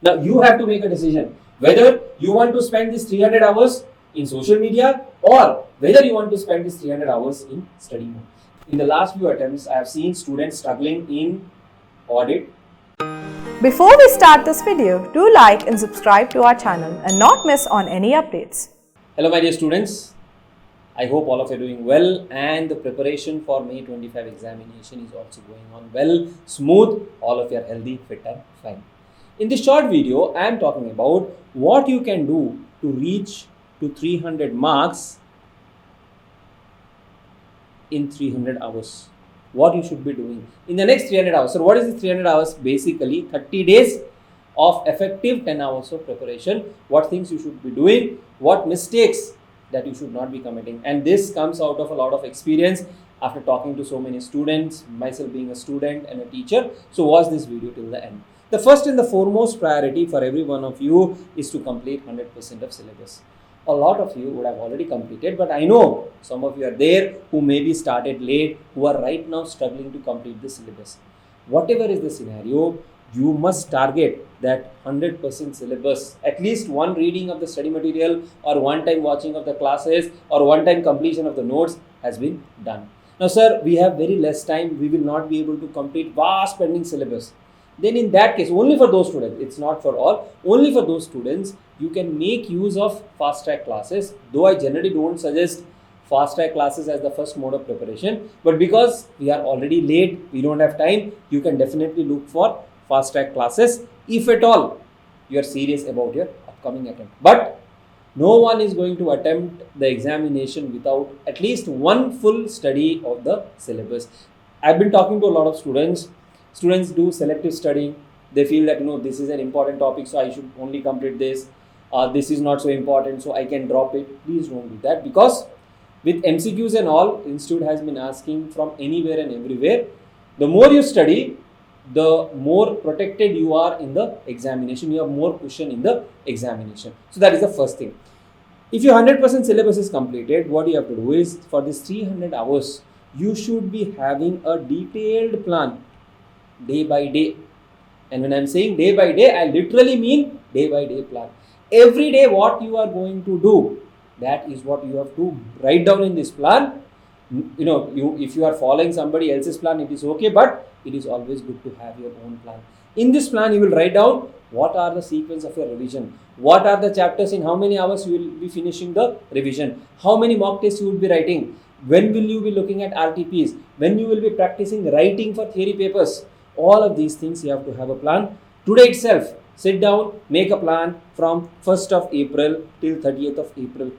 Now you have to make a decision whether you want to spend this 300 hours in social media or whether you want to spend this 300 hours in study mode. In the last few attempts, I have seen students struggling in audit. Before we start this video, do like and subscribe to our channel and not miss on any updates. Hello my dear students, I hope all of you are doing well and the preparation for May 25 examination is also going on well, smooth, all of you are healthy, fit and fine. In this short video, I am talking about what you can do to reach to 300 marks in 300 hours. What you should be doing in the next 300 hours. So what is this 300 hours? Basically 30 days of effective 10 hours of preparation. What things you should be doing, what mistakes that you should not be committing. And this comes out of a lot of experience after talking to so many students, myself being a student and a teacher. So watch this video till the end. The first and the foremost priority for every one of you is to complete 100% of syllabus. A lot of you would have already completed, but I know some of you are there who maybe started late, who are right now struggling to complete the syllabus. Whatever is the scenario, you must target that 100% syllabus, at least one reading of the study material or one time watching of the classes or one time completion of the notes has been done. Now sir, we have very less time, we will not be able to complete vast pending syllabus. Then in that case, only for those students, it's not for all, only for those students, you can make use of fast track classes. Though I generally don't suggest fast track classes as the first mode of preparation, but because we are already late, we don't have time, you can definitely look for fast track classes if at all you are serious about your upcoming attempt. But no one is going to attempt the examination without at least one full study of the syllabus. I've been talking to a lot of students. Students do selective studying. They feel that this is an important topic, so I should only complete this. This is not so important, so I can drop it. Please don't do that, because with MCQs and all, Institute has been asking from anywhere and everywhere. The more you study, the more protected you are in the examination. You have more cushion in the examination. So that is the first thing. If your 100% syllabus is completed, what you have to do is, for this 300 hours, you should be having a detailed plan day by day. And when I'm saying day by day, I literally mean day by day plan. Every day what you are going to do, that is what you have to write down in this plan. If you are following somebody else's plan, it is okay, but it is always good to have your own plan. In this plan, you will write down what are the sequence of your revision, what are the chapters, in how many hours you will be finishing the revision, how many mock tests you will be writing, when will you be looking at RTPs, when you will be practicing writing for theory papers. All of these things you have to have a plan. Today itself, sit down, make a plan from 1st of April till 30th of April,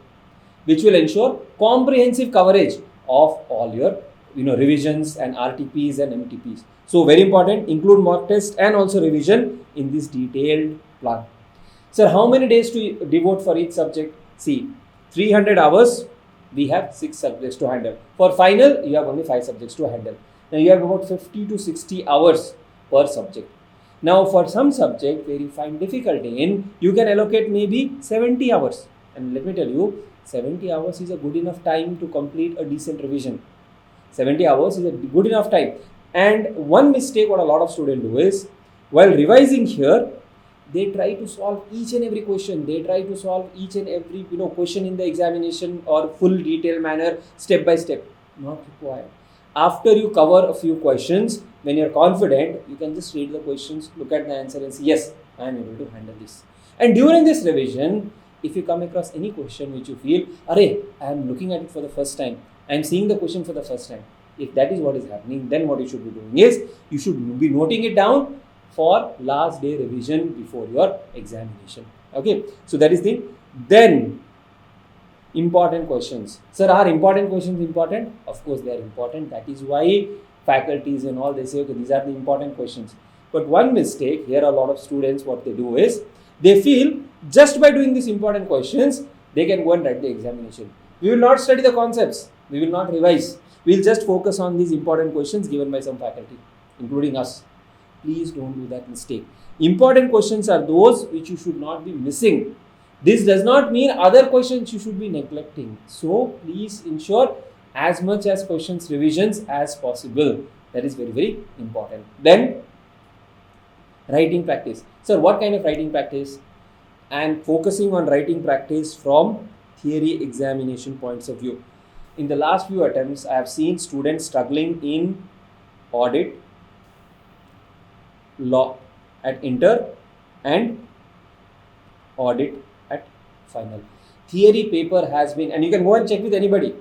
which will ensure comprehensive coverage of all your revisions and RTPs and MTPs. So very important, include mock test and also revision in this detailed plan. Sir, how many days to devote for each subject? See, 300 hours, we have 6 subjects to handle. For final, you have only 5 subjects to handle. Now you have about 50 to 60 hours per subject. Now for some subject where you find difficulty in, you can allocate maybe 70 hours. And let me tell you, 70 hours is a good enough time to complete a decent revision. 70 hours is a good enough time. And one mistake what a lot of students do is, while revising here, they try to solve each and every question. They try to solve each and every question in the examination or full detailed manner, step by step. Not required. After you cover a few questions, when you are confident, you can just read the questions, look at the answer and say, yes, I am able to handle this. And during this revision, if you come across any question which you feel, I am looking at it for the first time, I am seeing the question for the first time. If that is what is happening, then what you should be doing is, you should be noting it down for last day revision before your examination. Okay, so that is the then. Important questions. Sir, are important questions important? Of course they are important. That is why faculties and all, they say, okay, these are the important questions. But one mistake here, a lot of students, what they do is, they feel just by doing these important questions, they can go and write the examination. We will not study the concepts. We will not revise. We will just focus on these important questions given by some faculty, including us. Please don't do that mistake. Important questions are those which you should not be missing. This does not mean other questions you should be neglecting. So please ensure as much as questions revisions as possible. That is very, very important. Then Writing practice. Sir, what kind of writing practice? And focusing on writing practice from theory examination points of view. In the last few attempts, I have seen students struggling in audit, law at inter, and audit at final. Theory paper has been, and you can go and check with anybody.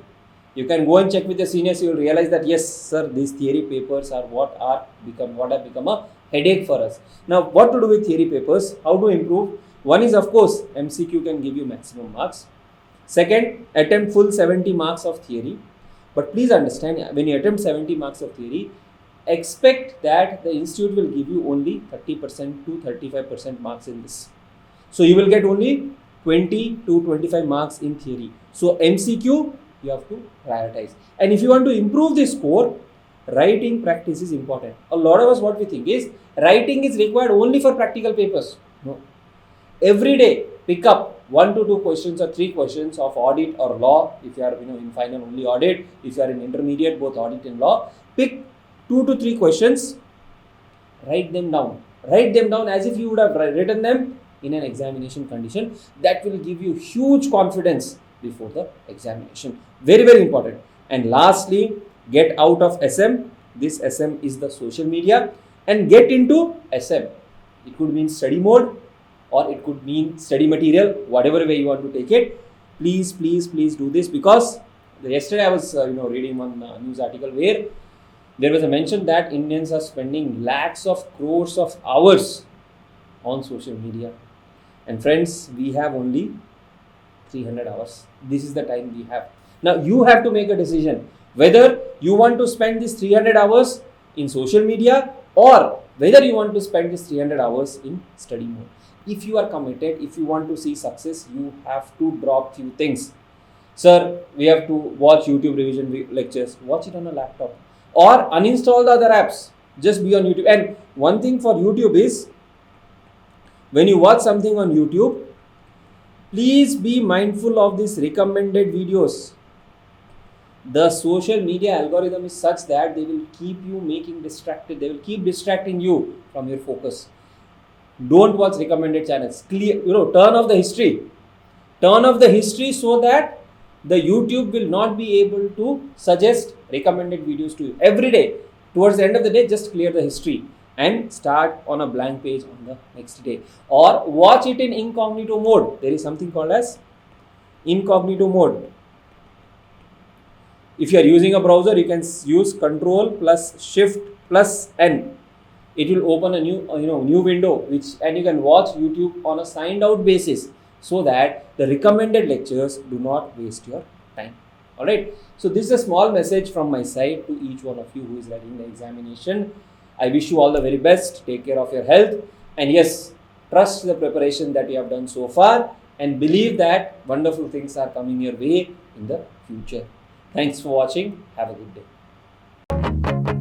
You can go and check with the seniors. You will realize that yes, sir, these theory papers are what have become a headache for us. Now, what to do with theory papers? How to improve? One is, of course, MCQ can give you maximum marks. Second, attempt full 70 marks of theory. But please understand, when you attempt 70 marks of theory, expect that the institute will give you only 30% to 35% marks in this. So you will get only 20 to 25 marks in theory. So MCQ, you have to prioritize. And if you want to improve this score, writing practice is important. A lot of us, what we think is, writing is required only for practical papers. No. Every day, pick up 1 to 2 questions or 3 questions of audit or law. If you are in final only audit, if you are in intermediate both audit and law, pick 2 to 3 questions, write them down. Write them down as if you would have written them in an examination condition. That will give you huge confidence before the examination. Very, very important. And lastly, get out of SM. This SM is the social media, and get into SM. It could mean study mode, or it could mean study material, whatever way you want to take it. Please, please, please do this, because yesterday I was reading one news article where there was a mention that Indians are spending lakhs of crores of hours on social media. And friends, we have only 300 hours. This is the time we have. Now you have to make a decision whether you want to spend this 300 hours in social media, or whether you want to spend this 300 hours in study mode. If you are committed, if you want to see success, you have to drop few things. Sir, we have to watch YouTube revision lectures. Watch it on a laptop, or uninstall the other apps. Just be on YouTube. And one thing for YouTube is, when you watch something on YouTube, please be mindful of these recommended videos. The social media algorithm is such that they will keep you making distracted. They will keep distracting you from your focus. Don't watch recommended channels. Turn off the history. Turn off the history so that the YouTube will not be able to suggest recommended videos to you. Every day, towards the end of the day, just clear the history and start on a blank page on the next day. Or watch it in incognito mode. There is something called as incognito mode. If you are using a browser, you can use Control plus Shift plus N. It will open a new window, and you can watch YouTube on a signed out basis, so that the recommended lectures do not waste your time. Alright. So this is a small message from my side to each one of you who is writing the examination. I wish you all the very best. Take care of your health. And yes, trust the preparation that you have done so far, and believe that wonderful things are coming your way in the future. Thanks for watching. Have a good day.